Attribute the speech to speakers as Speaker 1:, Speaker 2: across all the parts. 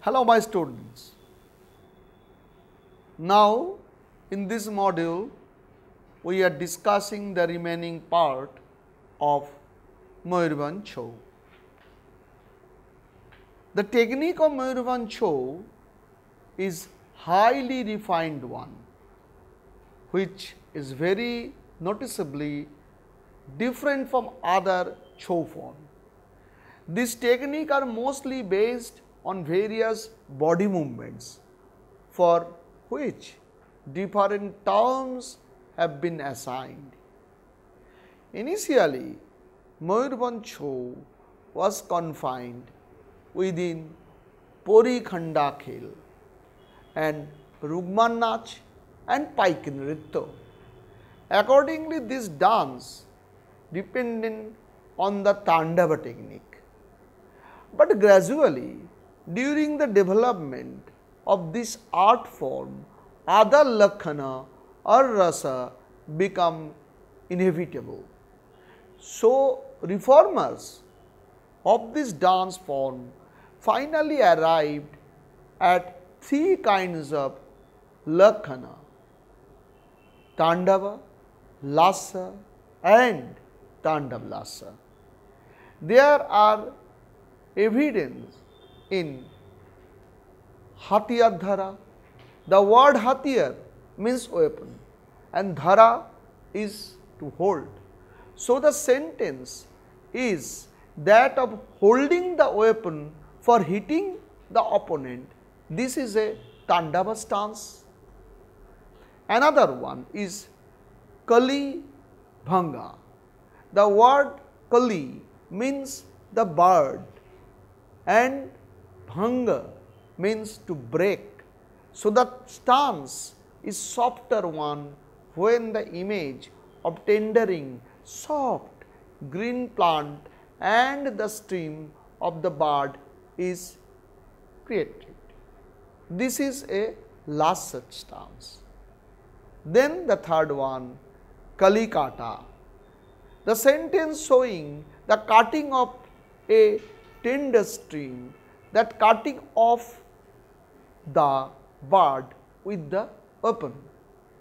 Speaker 1: Hello my students. Now in this module we are discussing the remaining part of Mayurbhanj Chhau. The technique of Mayurbhanj Chhau is highly refined one, which is very noticeably different from other Chhau form. This technique are mostly based on various body movements for which different terms have been assigned. Initially, Mayurbhanj Chhau was confined within Porikhanda Khel and Rugman Nach and Paik Nritya. Accordingly, this dance depended on the Tandava technique. But gradually, during the development of this art form, other Lakhana or Rasa become inevitable. So, reformers of this dance form finally arrived at three kinds of Lakhana: Tandava, Lasa and Tandav-Lasa. There are evidence in Hatiyar Dhara. The word Hatiyar means weapon and Dhara is to hold. So, the sentence is that of holding the weapon for hitting the opponent. This is a Tandava stance. Another one is Kali Bhanga. The word Kali means the bird and Bhanga means to break. So, the stance is softer one when the image of tendering soft green plant and the stream of the bird is created. This is a last such stance. Then the third one, Kalikata. The sentence showing the cutting of a tender stream, that cutting off the bird with the weapon.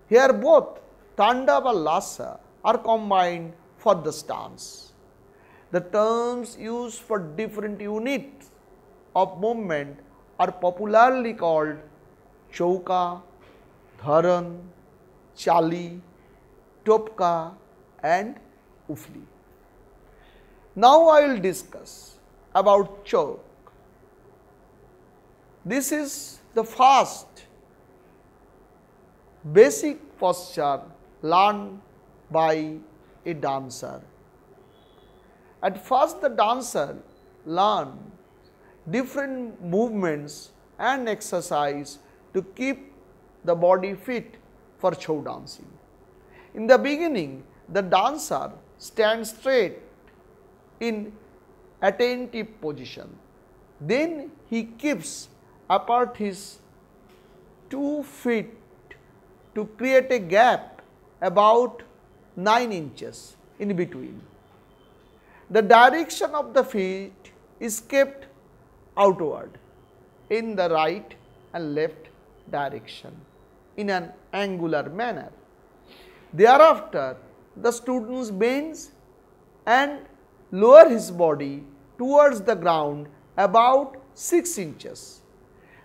Speaker 1: Here both Tandava and Lasa are combined for the stance. The terms used for different units of movement are popularly called Chauka, Dharan, Chali, Topka and Ufli. Now I will discuss about Chauk. This is the first basic posture learned by a dancer. At first the dancer learns different movements and exercise to keep the body fit for Chhau dancing. In the beginning, the dancer stands straight in attentive position. Then he keeps apart his 2 feet to create a gap about 9 inches in between. The direction of the feet is kept outward in the right and left direction in an angular manner. Thereafter, the student bends and lower his body towards the ground about 6 inches.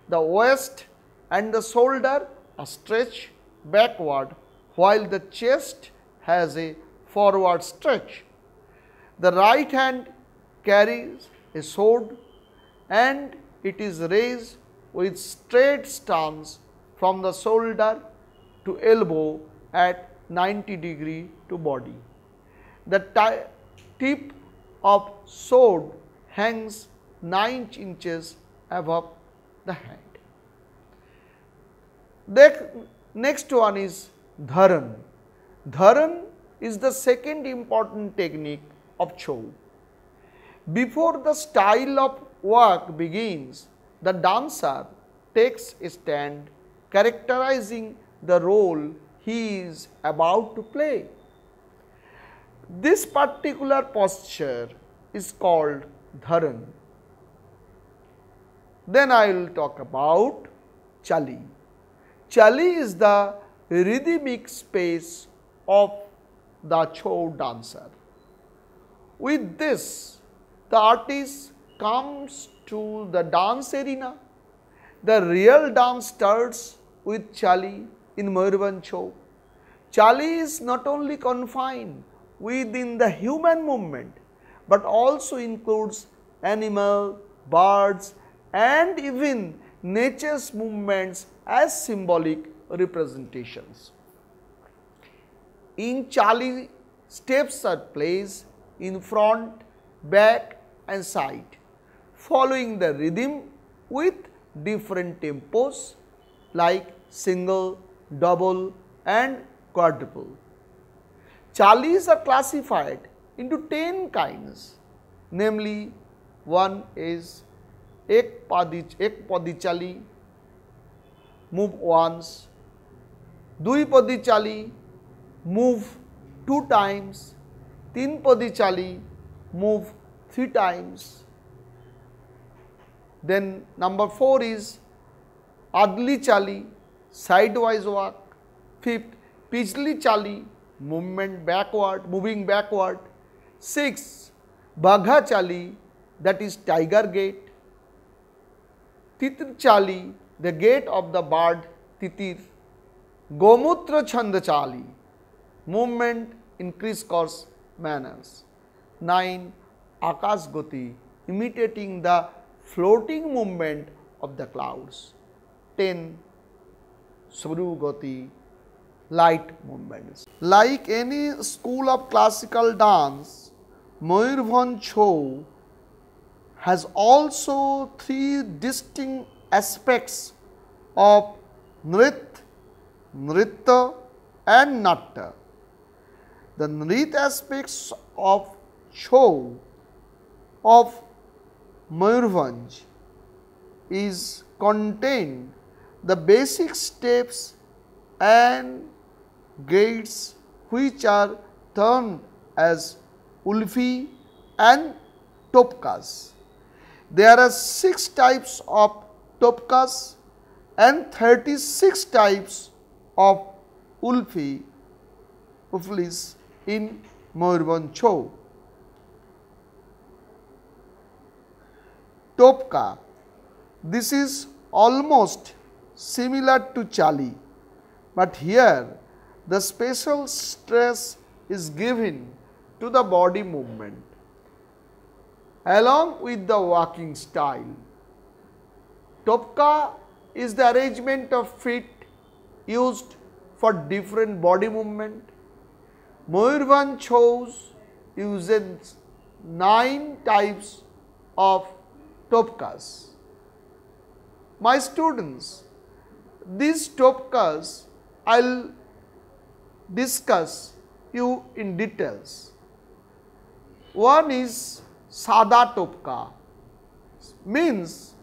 Speaker 1: The waist and the shoulder are stretched backward while the chest has a forward stretch. The right hand carries a sword and it is raised with straight stance from the shoulder to elbow at 90 degree to body. The tip of sword hangs 9 inches above the hand. The next one is Dharan. Dharan is the second important technique of Chhau. Before the style of work begins, the dancer takes a stand characterizing the role he is about to play. This particular posture is called Dharan. Then I will talk about Chali. Chali is the rhythmic space of the Chou dancer. With this, the artist comes to the dance arena. The real dance starts with Chali in Mayurbhanj Chou. Chali is not only confined within the human movement, but also includes animal, birds, and even nature's movements as symbolic representations. In Chali, steps are placed in front, back, and side, following the rhythm with different tempos like single, double, and quadruple. Chalis are classified into 10 kinds, namely, one is Ek Padi Chali, move once, Dui Padi Chali, move 2 times, Tin Padi Chali, move 3 times. Then number 4 is Adli Chali, sidewise walk. 5th, Pichli Chali, moving backward. 6th, Bagha Chali, that is tiger gait. Titir Chali, the gait of the bird Titir. Gomutra Chanda Chali, movement in crisscross manners. 9, Akash Goti, imitating the floating movement of the clouds. 10, Suru Goti, light movements. Like any school of classical dance, Mayurbhanj Chou has also 3 distinct aspects of Nrit, Nritta and Natta. The Nrit aspects of Chou of Mayurbhanj is contained the basic steps and gaits which are termed as Ulfi and Topkas. There are 6 types of Topkas and 36 types of Ulfis in Mayurbhanj Chou. Topka, this is almost similar to Chali, but here the special stress is given to the body movement along with the walking style. Topka is the arrangement of feet used for different body movement. Mayurbhanj Chou uses 9 types of Topkas. My students, these Topkas I will discuss you in details. One is Sada Topka, means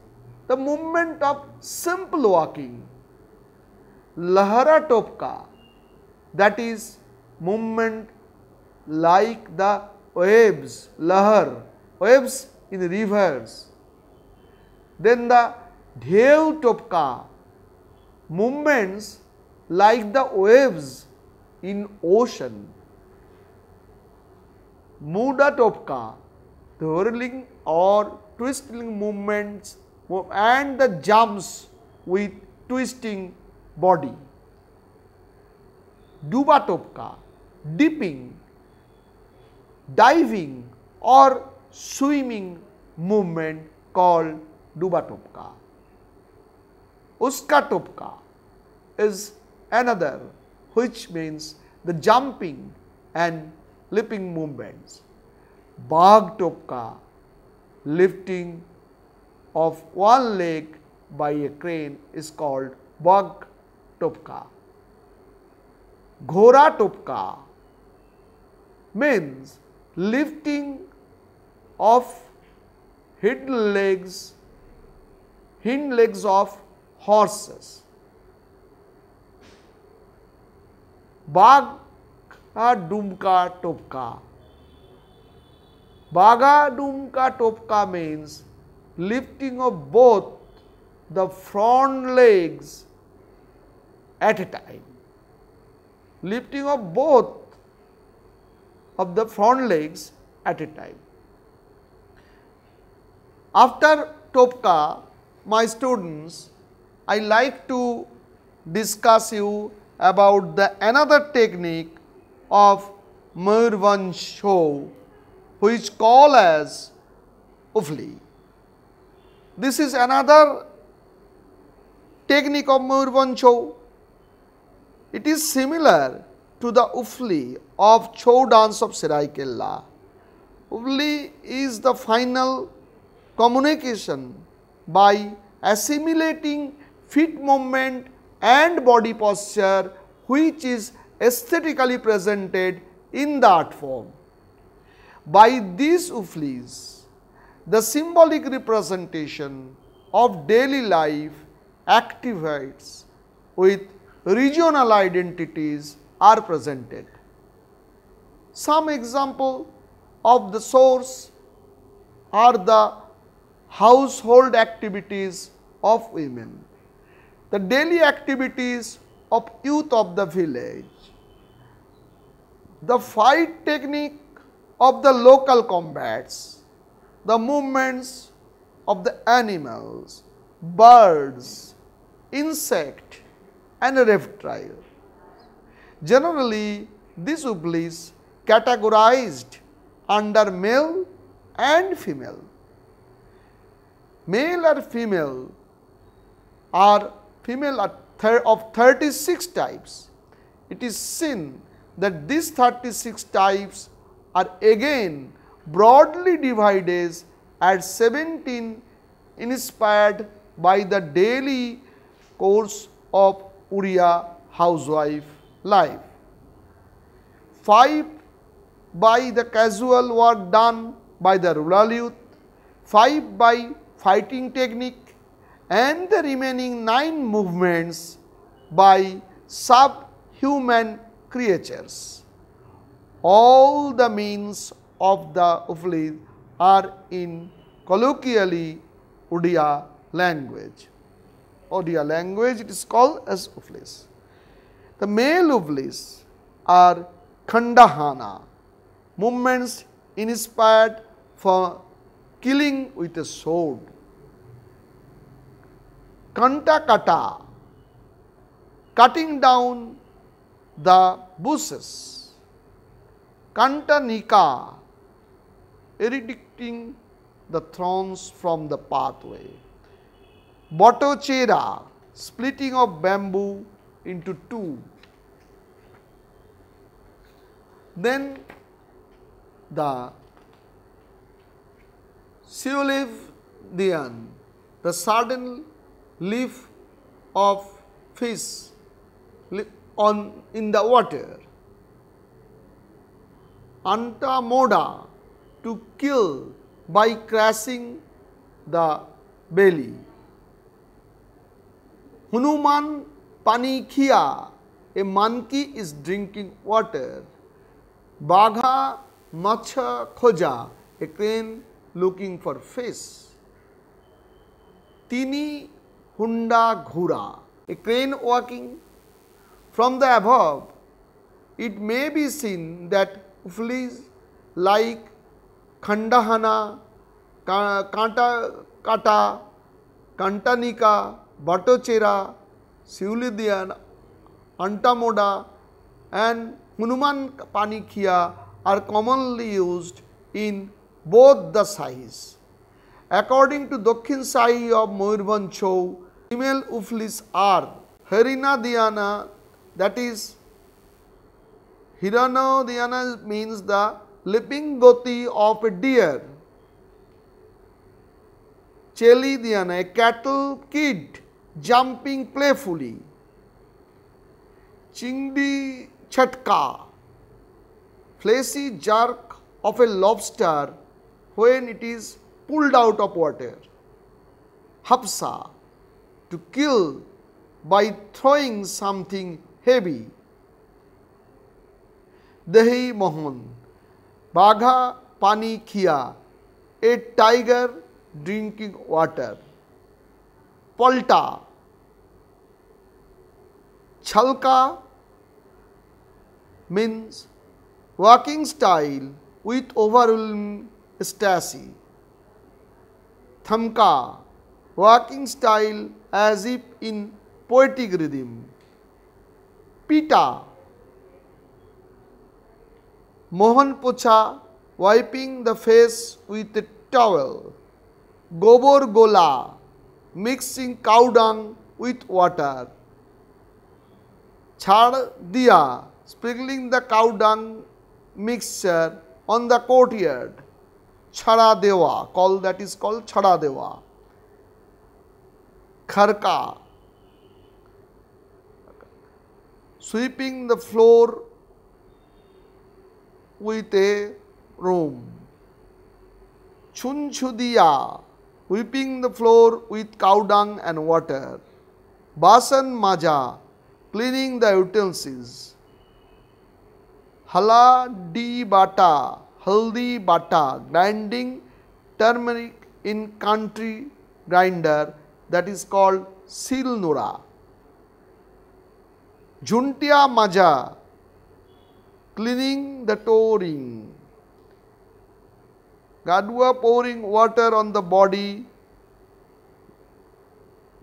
Speaker 1: the movement of simple walking. Lahara Topka, that is movement like the waves, lahar, waves in rivers. Then the Dhev Topka, movements like the waves in ocean. Muda Topka, the whirling or twisting movements and the jumps with twisting body. Duba Topka, dipping, diving or swimming movement called Duba Topka. Uska Topka is another, which means the jumping and leaping movements. Bag Topka, lifting of one leg by a crane is called Bag Topka. Ghora Topka means lifting of hind legs of horses. Baga Dumka Topka. Baga Dumka Topka means lifting of both the front legs at a time. Lifting of both of the front legs at a time. After Topka, my students, I like to discuss you about the another technique of Mayurvansh show, which call as Ufli. This is another technique of Mayurvansh show. It is similar to the Ufli of Chhau dance of Seraikela. Ufli is the final communication by assimilating feet movement and body posture, which is aesthetically presented in the art form. By these Uflis, the symbolic representation of daily life activates with regional identities are presented. Some example of the source are the household activities of women, the daily activities of youth of the village, the fight technique of the local combats, the movements of the animals, birds, insect and reptile. Generally, these Uflis categorized under male and female. Male or female are of 36 types. It is seen that these 36 types are again broadly divided at 17 inspired by the daily course of Uriya housewife life. 5 by the casual work done by the rural youth, 5 by fighting technique and the remaining 9 movements by subhuman creatures. All the means of the Uflis are in colloquially Odia language. Odia language it is called as Uflis. The male Uflis are Khandahana, movements inspired for killing with a sword. Kantakata, cutting down the bushes. Kantanika, eradicating the thorns from the pathway. Batochera, splitting of bamboo into 2. Then the Siuliv Dian, the sudden leaf of fish in the water. Antamoda, to kill by crashing the belly. Hanuman Panikhiya, a monkey is drinking water. Bagha Macha Khoja, a crane looking for fish. Tini Hunda Ghura, a crane walking. From the above, it may be seen that Uflis like Khandahana, Kata, Kantanika, Batochera, Siulidian, Antamoda and Hanuman Panikhiya are commonly used in both the sides. According to Dakshin Sai of Mayurvansh show, female Uflis are Harina Diana, that is Hirano Diana means the leaping goti of a deer. Cheli Diana, a cattle kid jumping playfully. Chingdi Chatka, fleshy jerk of a lobster when it is pulled out of water. Hapsa, to kill by throwing something heavy. Dahi Mohan, Bagha Panikhiya, a tiger drinking water. Palta. Chalka means walking style with overwhelming ecstasy. Thamka, walking style as if in poetic rhythm. Pita, Mohan Pocha, wiping the face with a towel. Gobor Gola, mixing cow dung with water. Chhad Diya, sprinkling the cow dung mixture on the courtyard. Chhada Deva, that is called Chhada Deva. Kharka, sweeping the floor with a broom. Chunchudiya, sweeping the floor with cow dung and water. Basan Maja, cleaning the utensils. Haldi bata, grinding turmeric in country grinder, that is called silnura. Juntia Maja, cleaning the toe ring. Gadua, pouring water on the body.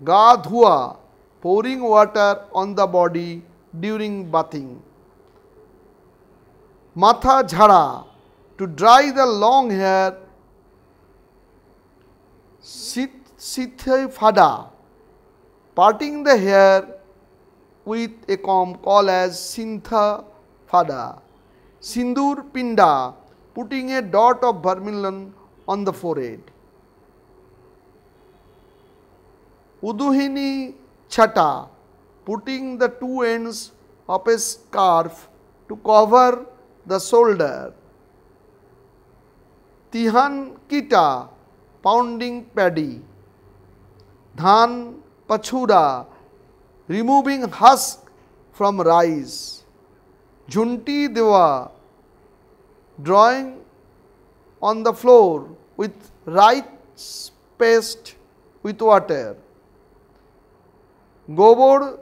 Speaker 1: Gadhua, pouring water on the body during bathing. Matha Jhada, to dry the long hair. Sithai Fada, parting the hair with a comb called as Sintha Fada. Sindur Pinda, putting a dot of vermilion on the forehead. Uduhini Chata, putting the two ends of a scarf to cover the shoulder. Tihan Kita, pounding paddy. Dhan Pachura, removing husk from rice. Junti Deva, drawing on the floor with rice paste with water. Gobor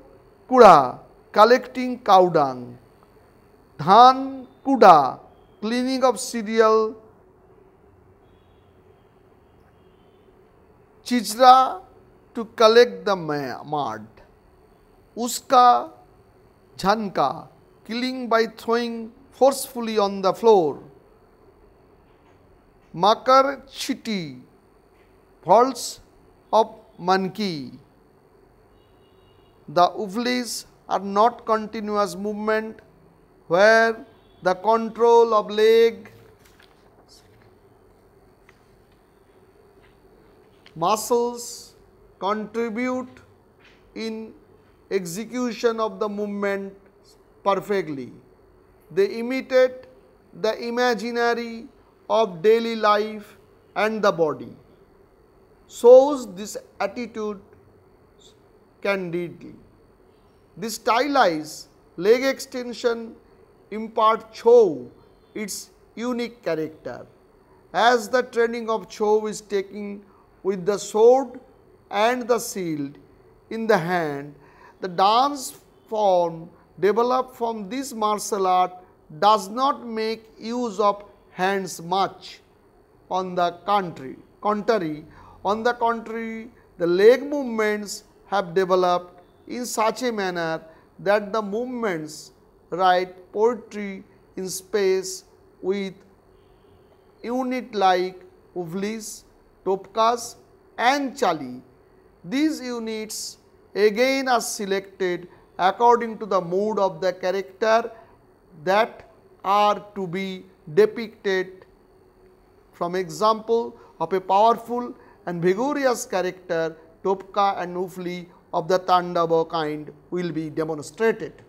Speaker 1: Kuda, collecting cow dung. Dhan Kuda, cleaning of cereal. Chichra, to collect the mud. Uska Jhanka, killing by throwing forcefully on the floor. Makar Chiti, faults of monkey. The uvlis are not continuous movement where the control of leg, muscles contribute in execution of the movement perfectly. They imitate the imaginary of daily life and the body. Shows this attitude candidly. This stylized leg extension impart Chou its unique character. As the training of Chou is taken with the sword and the shield in the hand, the dance form developed from this martial art does not make use of hands much. On the contrary, the leg movements have developed in such a manner that the movements write poetry in space with unit like uvlis, topkas and chali. These units again are selected according to the mood of the character that are to be depicted. From example of a powerful and vigorous character, topka and uvli of the Tandava kind will be demonstrated.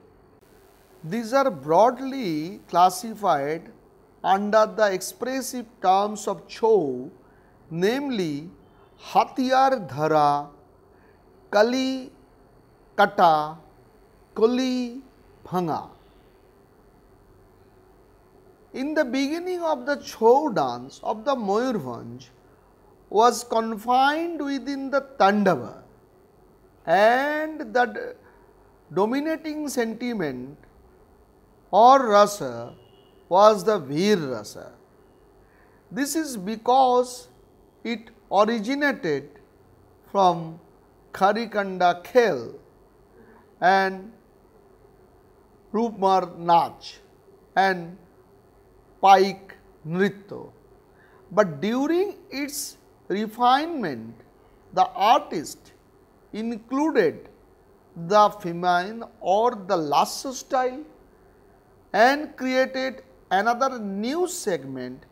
Speaker 1: These are broadly classified under the expressive terms of Chou, namely Hatiyar Dhara, Kali Kata, Koli Bhanga. In the beginning of the Chou dance of the Mayurbhanj was confined within the Tandava. and the dominating sentiment or rasa was the Veer rasa. This is because it originated from Kharikanda Khel and Rupmar Nach and Paik Nritya. But during its refinement, the artist included the feminine or the lasso style and created another new segment,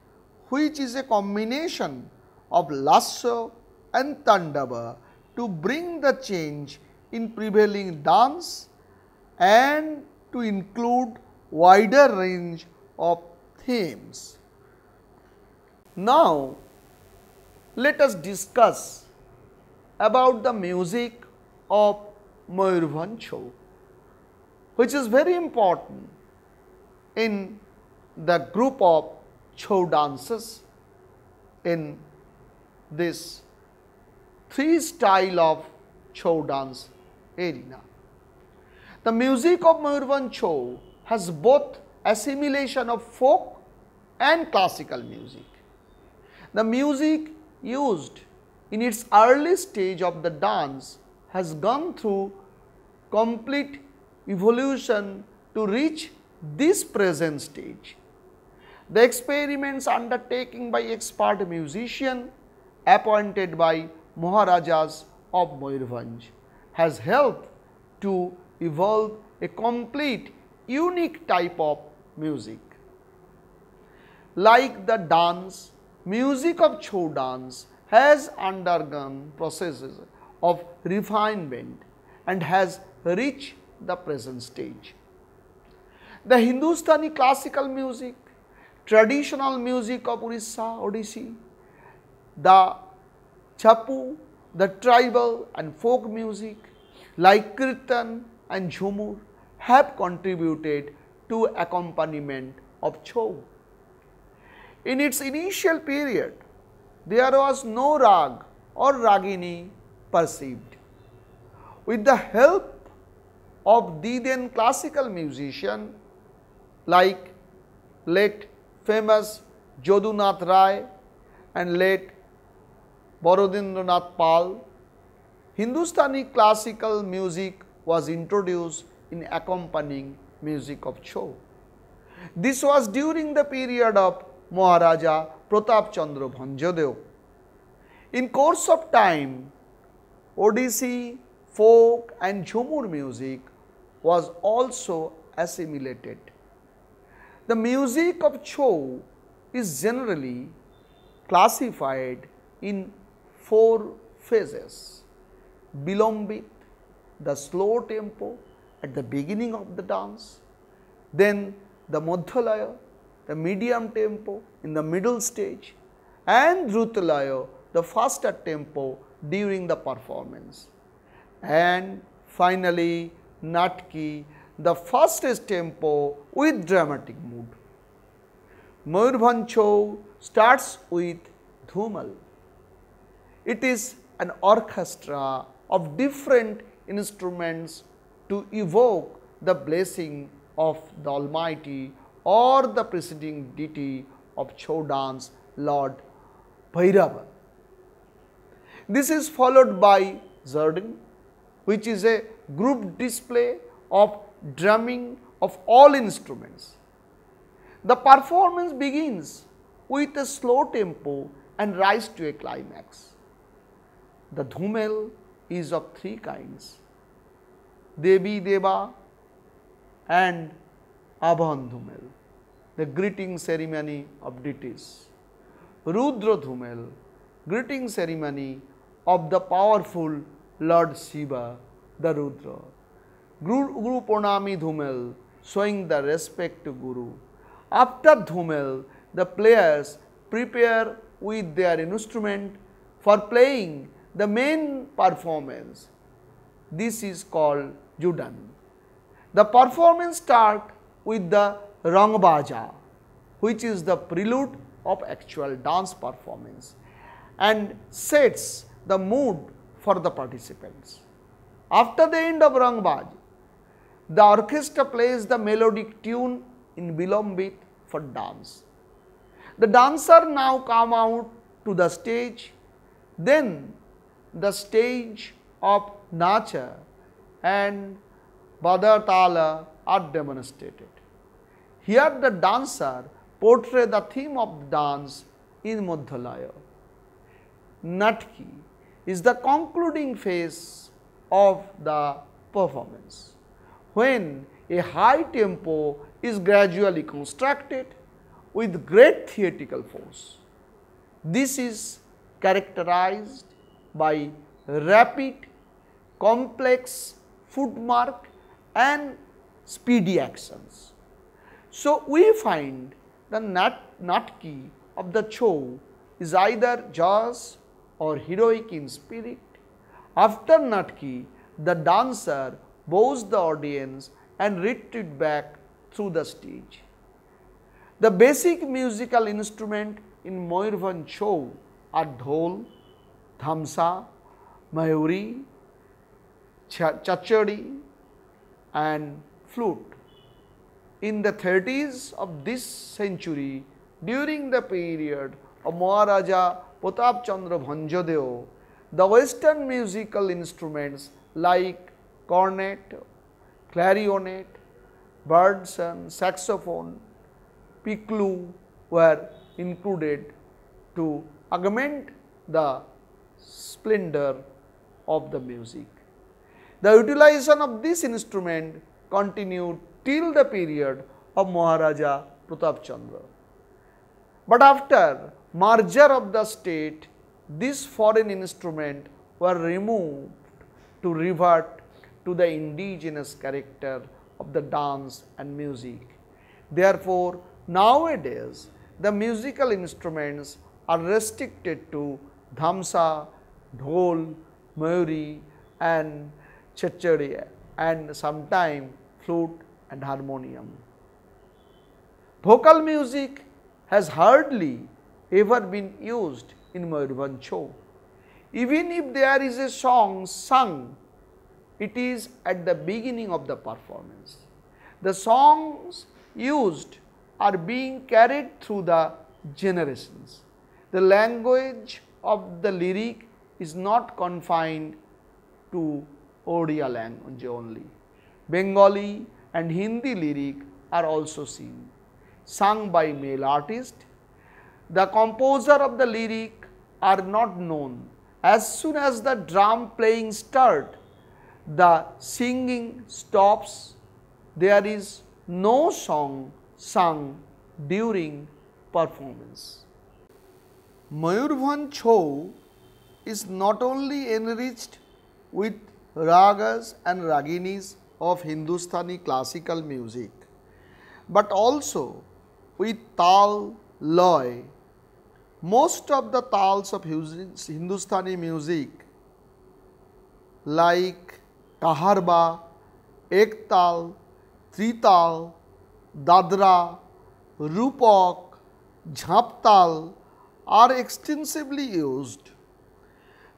Speaker 1: which is a combination of lasso and tandava to bring the change in prevailing dance and to include wider range of themes. Now, let us discuss about the music of Mayurbhanj Chhau, which is very important in the group of Chhau dances in this three style of Chhau dance arena. The music of Mayurbhanj Chhau has both assimilation of folk and classical music. The music used in its early stage of the dance has gone through complete evolution to reach this present stage. The experiments undertaken by expert musicians appointed by Maharajas of Mayurbhanj has helped to evolve a complete unique type of music. Like the dance, music of Chhau dance has undergone processes of refinement and has reached the present stage. The Hindustani classical music, traditional music of Orissa, Odissi, the Chapu, the tribal and folk music like Kirtan and Jhumur have contributed to accompaniment of Chhau. In its initial period, there was no rag or ragini perceived. With the help of the then classical musician like late famous Jadunath Rai and late Baradendranath Pal, Hindustani classical music was introduced in accompanying music of Chhau. This was during the period of Maharaja Pratap Chandra Bhanjadeo. In course of time, Odissi, folk and Jhumur music was also assimilated. The music of Chhau is generally classified in 4 phases: Bilambit, the slow tempo at the beginning of the dance, then the Madhyalaya, the medium tempo in the middle stage, and Drutalaya, the faster tempo during the performance, and finally Natki, the fastest tempo with dramatic mood. Mayurbhanj Chhau starts with Dhumal. It is an orchestra of different instruments to evoke the blessing of the Almighty or the preceding deity of Chhau dance, Lord Bhairava. This is followed by Zardin, which is a group display of drumming of all instruments. The performance begins with a slow tempo and rises to a climax. The Dhumel is of 3 kinds: Devi Deva and Abhan Dhumel, the greeting ceremony of deities; Rudra Dhumel, greeting ceremony of the powerful Lord Shiva, the Rudra; Guru Purnami Dhumel, showing the respect to Guru. After Dhumel, the players prepare with their instrument for playing the main performance. This is called Judan. The performance starts with the Rang Baja, which is the prelude of actual dance performance and sets the mood for the participants. After the end of Rangbaj, the orchestra plays the melodic tune in Bilambit for dance. The dancer now come out to the stage, then the stage of Nacha and Badatala are demonstrated. Here the dancer portray the theme of the dance in Madhyalaya. Natki is the concluding phase of the performance, when a high tempo is gradually constructed with great theatrical force. This is characterized by rapid, complex footwork and speedy actions. So, we find the Natki of the show is either joyous or heroic in spirit. After Natki, the dancer bows the audience and retreat back through the stage. The basic musical instrument in Mayurbhanj show are dhol, dhamsa, mayuri, chachadi and flute. In the 30s of this century, during the period of Maharaja Pratap Chandra Bhanjadeo, the western musical instruments like cornet, clarionet, birdsong, saxophone, piclu were included to augment the splendor of the music. The utilization of this instrument continued till the period of Maharaja Pratap Chandra. But after merger of the state, these foreign instruments were removed to revert to the indigenous character of the dance and music. Therefore, nowadays the musical instruments are restricted to dhamsa, dhol, mayuri and chachadi and sometimes flute and harmonium. Vocal music has hardly ever been used in Mayurbhanj show. Even if there is a song sung, it is at the beginning of the performance. The songs used are being carried through the generations. The language of the lyric is not confined to Odia language only. Bengali and Hindi lyric are also sung by male artists. The composer of the lyric are not known. As soon as the drum playing starts, the singing stops. There is no song sung during performance. Mayurbhanj show is not only enriched with ragas and raginis of Hindustani classical music, but also with tal, loy. Most of the tals of Hindustani music like kaharba, ektal, trital, dadra, rupak, jhaptal are extensively used.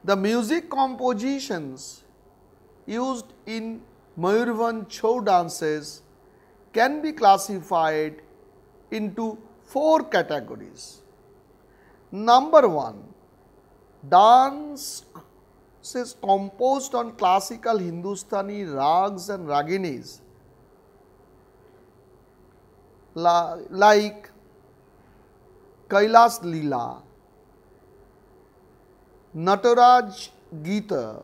Speaker 1: The music compositions used in Mayurbhanj show dances can be classified into 4 categories. Number 1, dances composed on classical Hindustani rags and raginis like Kailas Leela, Nataraj Gita,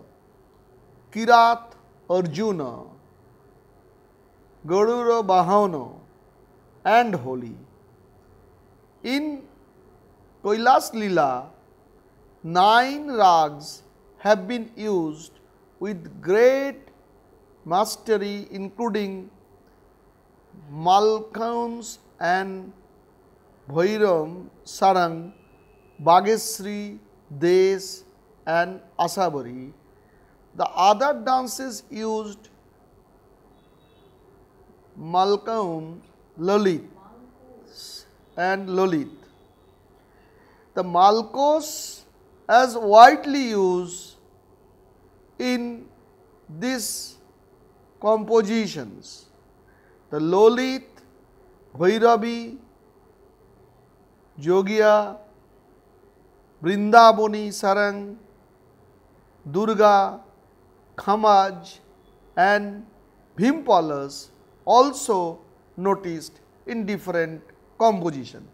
Speaker 1: Kirat Arjuna, Gadura Bahano and Holi. In Kailas Leela, 9 rags have been used with great mastery, including Malkauns and Bhairam, Sarang, Bageshri, Des and Asabari. The other dances used Malkaun, Lalit and Lalit. The Malkos as widely used in these compositions, the Lolit, Bhairavi, Jogia, Vrindavani Sarang, Durga, Khamaj and Bhimpalas also noticed in different composition.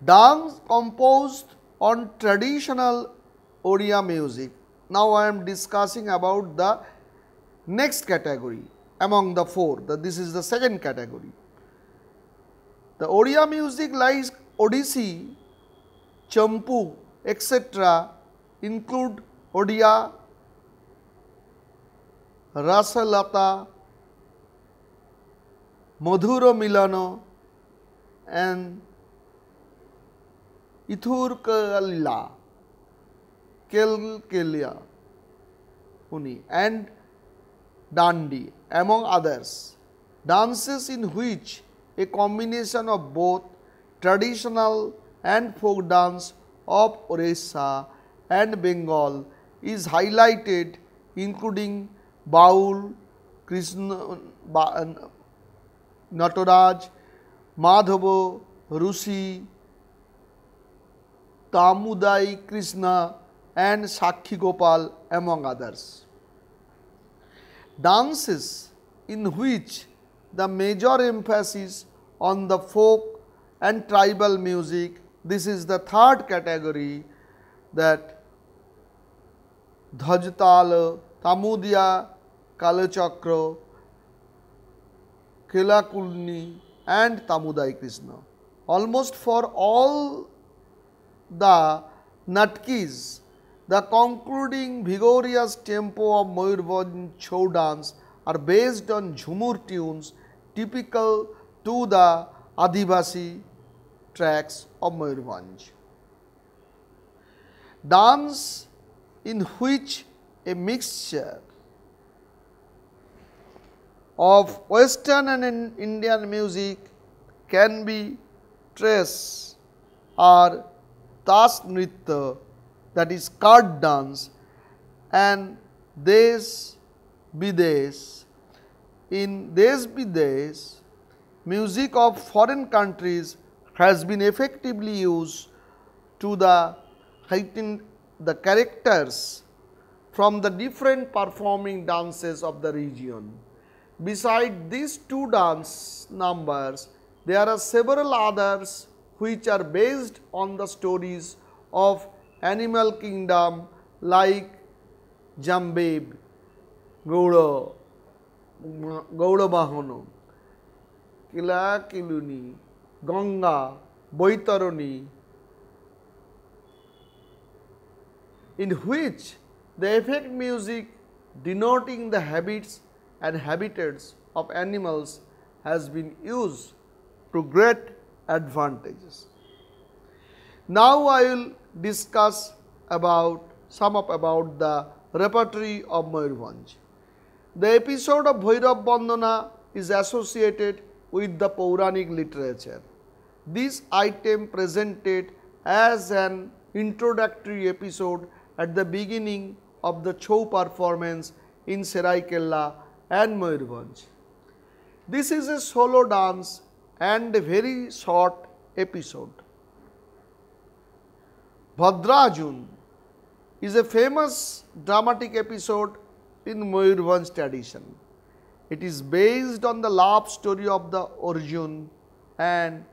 Speaker 1: Dance composed on traditional Oriya music. Now I am discussing about the next category among the four. This is the second category. The Oriya music like Odissi, Champu, etc. include Odia, Rasalata, Madhura Milano and Ithurkalila, Kelkelia, Uni and Dandi among others. Dances in which a combination of both traditional and folk dance of Orissa and Bengal is highlighted, including Baul, Krishna, Nataraj, Madhavo, Rusi, Tamudai Krishna and Sakhi Gopal among others. Dances in which the major emphasis on the folk and tribal music, this is the third category, that Dhajtal, Tamudia, Kalachakra, Kelakulni and Tamudai Krishna. Almost for all the Natkis, the concluding vigorous tempo of Mayurbhanj Chhau dance are based on Jhumur tunes typical to the Adivasi tracks of Mayurbhanj. Dance in which a mixture of Western and Indian music can be traced are Das Nritya, that is card dance, and Desh Bidesh. In Desh Bidesh, music of foreign countries has been effectively used to heighten the characters from the different performing dances of the region. Besides these two dance numbers, there are several others which are based on the stories of animal kingdom like Jambeb, Gauda Bahano, Kila Kiluni, Ganga, Boitaroni, in which the effect music denoting the habits and habitats of animals has been used to great advantages. Now I will discuss about the repertory of Mayurbhanj. The episode of Bhairav Bandana is associated with the Pauranic literature. This item presented as an introductory episode at the beginning of the Chhau performance in Seraikela and Mayurbhanj. This is a solo dance and a very short episode. Bhadrajun is a famous dramatic episode in Mayurbhanj tradition. It is based on the love story of the Arjun and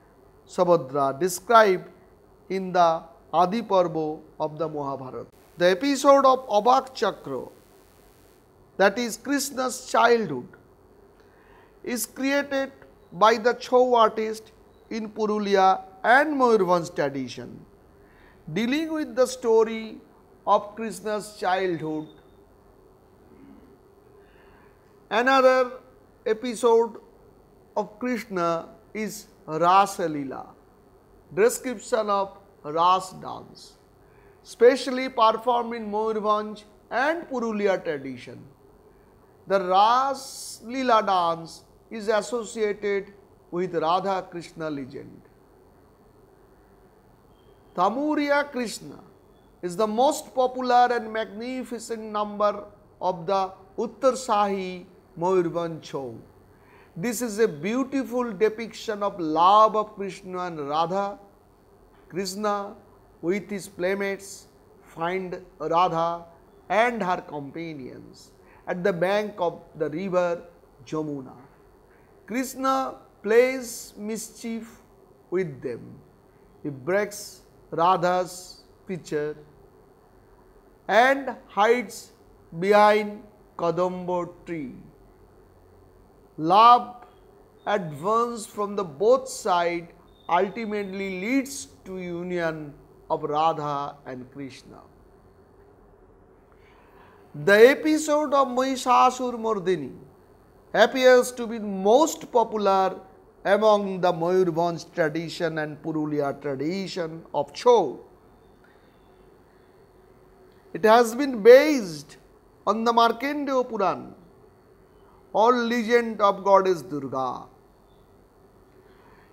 Speaker 1: Subhadra described in the Adi Parva of the Mahabharata. The episode of Abak Chakra, that is Krishna's childhood, is created by the Chhau artist in Purulia and Mayurbhanj tradition, dealing with the story of Krishna's childhood. Another episode of Krishna is Rasa Leela, description of Ras dance, specially performed in Mayurbhanj and Purulia tradition. The Ras Leela dance is associated with Radha Krishna legend. Tamuriya Krishna is the most popular and magnificent number of the Uttarshahi Mayurbhanj Chhau. This is a beautiful depiction of love of Krishna and Radha. Krishna with his playmates find Radha and her companions at the bank of the river Jamuna. Krishna plays mischief with them. He breaks Radha's pitcher and hides behind Kadamba tree. Love advance from the both sides ultimately leads to union of Radha and Krishna. The episode of Mahishasur Mardini appears to be most popular among the Mayurbhanj tradition and Purulia tradition of Chhau. It has been based on the Markandeya Puran or legend of goddess Durga.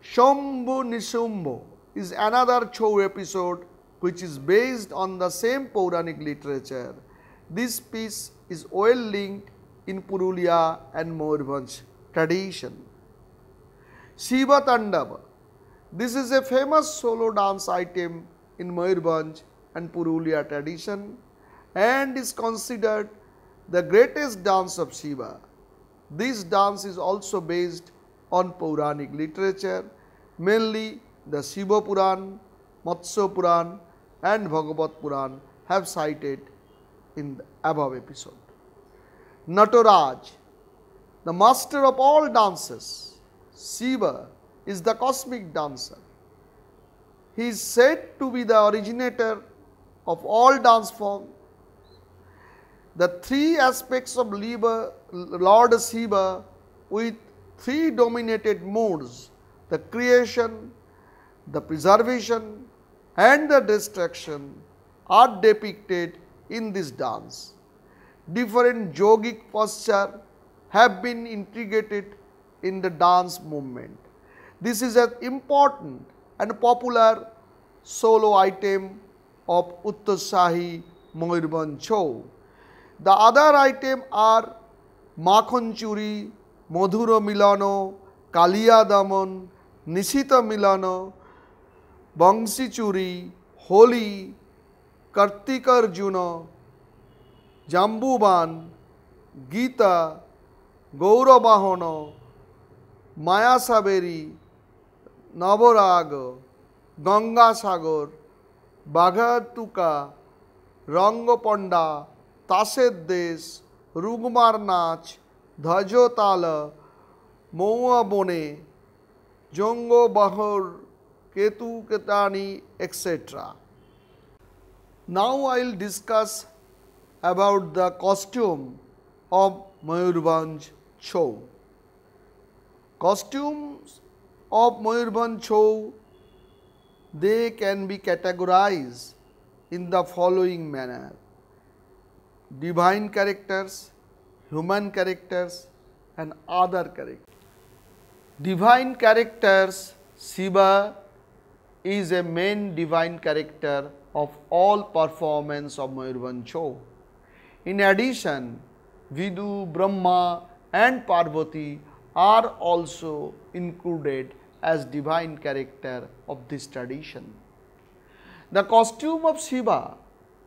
Speaker 1: Shambhu Nishambhu is another Chhau episode which is based on the same Puranic literature. This piece is well linked in Purulia and Mayurbhanj tradition. Shiva Tandava. This is a famous solo dance item in Mayurbhanj and Purulia tradition and is considered the greatest dance of Shiva. This dance is also based on Puranic literature, mainly the Shiva Puran, Matsya Puran and Bhagavat Puran have cited in the above episode. Nataraj, the master of all dances, Shiva is the cosmic dancer. He is said to be the originator of all dance forms. The three aspects of Lord Shiva with three dominated modes, the creation, the preservation and the destruction, are depicted in this dance. Different yogic postures have been integrated in the dance movement. This is an important and popular solo item of Uttarshahi Mayurbhanj Chhau. The other items are Makhan Churi, Madhura Milano, Kaliya Daman, Nishita Milano, Bangsi Churi, Holi, Kartika Arjuna, Jambuban, Gita, Gaurabahana, Maya Saberi, Navarag, Ganga Sagar, Baghatuka, Rangoponda, Tased Des, Rugmar Nach, Dhajotala, Moa Bone, Jongo Bahur, Ketu Ketani, etc. Now I will discuss about the costume of Mayurbhanj Chhau. Costumes of Mayurbhanj Chhau, they can be categorized in the following manner: divine characters, human characters and other characters. Divine characters, Shiva is a main divine character of all performance of Mayurbhanj Chhau. In addition, Vidu, Brahma and Parvati are also included as divine character of this tradition. The costume of Shiva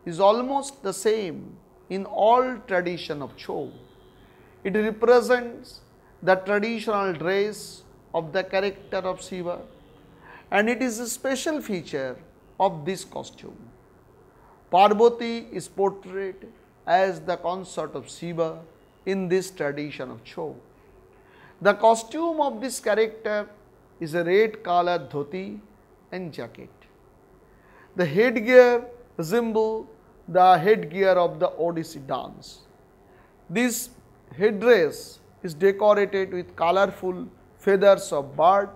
Speaker 1: is almost the same in all tradition of Chhau. It represents the traditional dress of the character of Shiva and it is a special feature of this costume. Parvati is portrayed as the consort of Shiva in this tradition of Chhau. The costume of this character is a red colored dhoti and jacket. The headgear resembles the headgear of the Odissi dance. This headdress is decorated with colorful feathers of bird.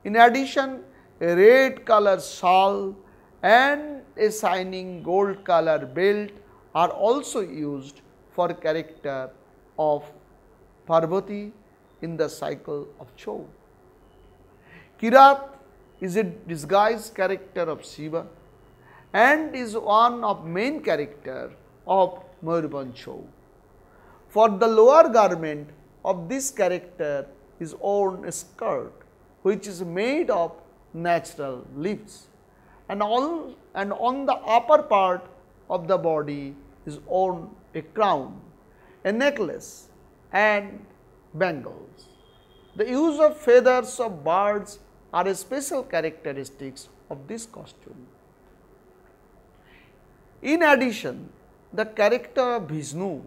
Speaker 1: In addition, a red colored shawl and a shining gold colored belt are also used for character of Parvati in the cycle of Chhau. Kirat is a disguised character of Shiva and is one of main character of Mayurbhanj Chhau. For the lower garment of this character is worn a skirt which is made of natural leaves, and on the upper part of the body is worn a crown, a necklace and bangles. The use of feathers of birds are a special characteristics of this costume. In addition, the character of Vishnu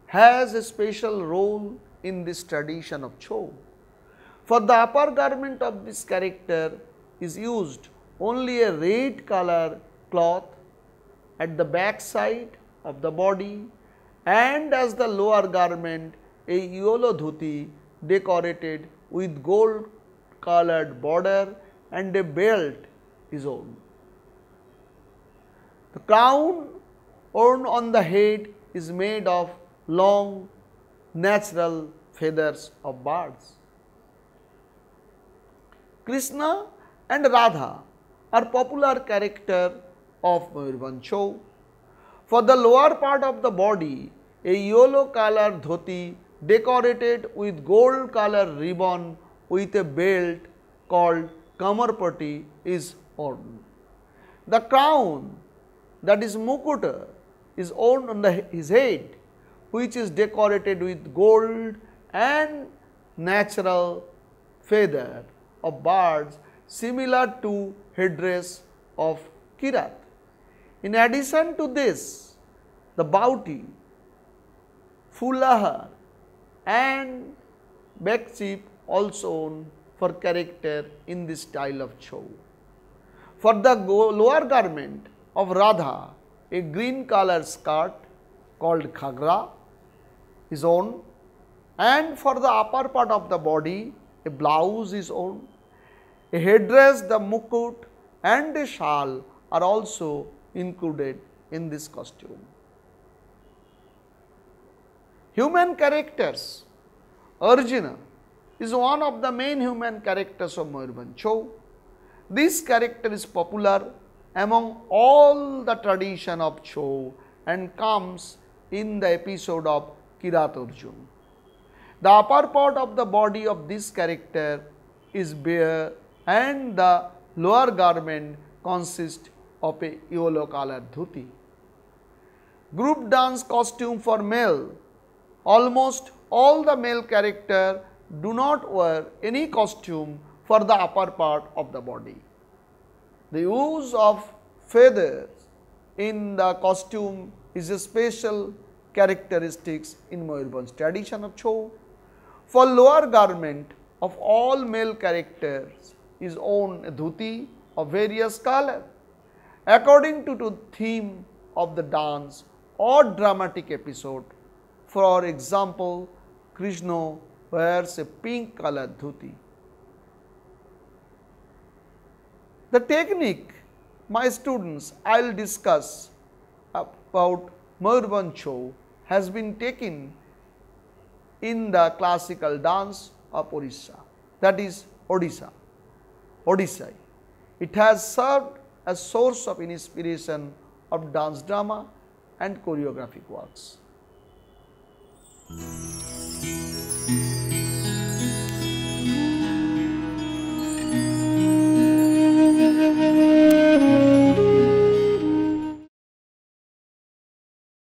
Speaker 1: has a special role in this tradition of Chhau. For the upper garment of this character is used only a red color cloth at the back side of the body, and as the lower garment a yellow dhuti decorated with gold colored border and a belt is worn. The crown worn on the head is made of long natural feathers of birds. Krishna and Radha are popular character of Mayurbhanj Chhau. For the lower part of the body, a yellow colored dhoti decorated with gold colored ribbon with a belt called kamarpati is worn. The crown, that is mukuta, is worn on his head, which is decorated with gold and natural feather of birds similar to headdress of Kirat. In addition to this, the bauti, fulahar and bekchip also worn for character in this style of Chhau. For the lower garment of Radha, a green color skirt called ghagra is worn, and for the upper part of the body a blouse is worn. A headdress, the mukut and a shawl are also included in this costume. Human characters. Arjuna is one of the main human characters of Mayurbhanj Chhau. This character is popular among all the tradition of Chhau and comes in the episode of Kirat Arjun. The upper part of the body of this character is bare and the lower garment consists of a yellow colored dhuti. Group dance costume for male. Almost all the male character do not wear any costume for the upper part of the body. The use of feathers in the costume is a special characteristics in Mayurbhanj tradition of Chhau. For lower garment of all male characters is worn a dhuti of various color. According to the theme of the dance or dramatic episode, for example, Krishna wears a pink colored dhuti. The technique, my students, I will discuss about Mayurbhanj Chhau has been taken in the classical dance of Orissa, that is Odisha, Odissi. It has served as source of inspiration of dance drama and choreographic works.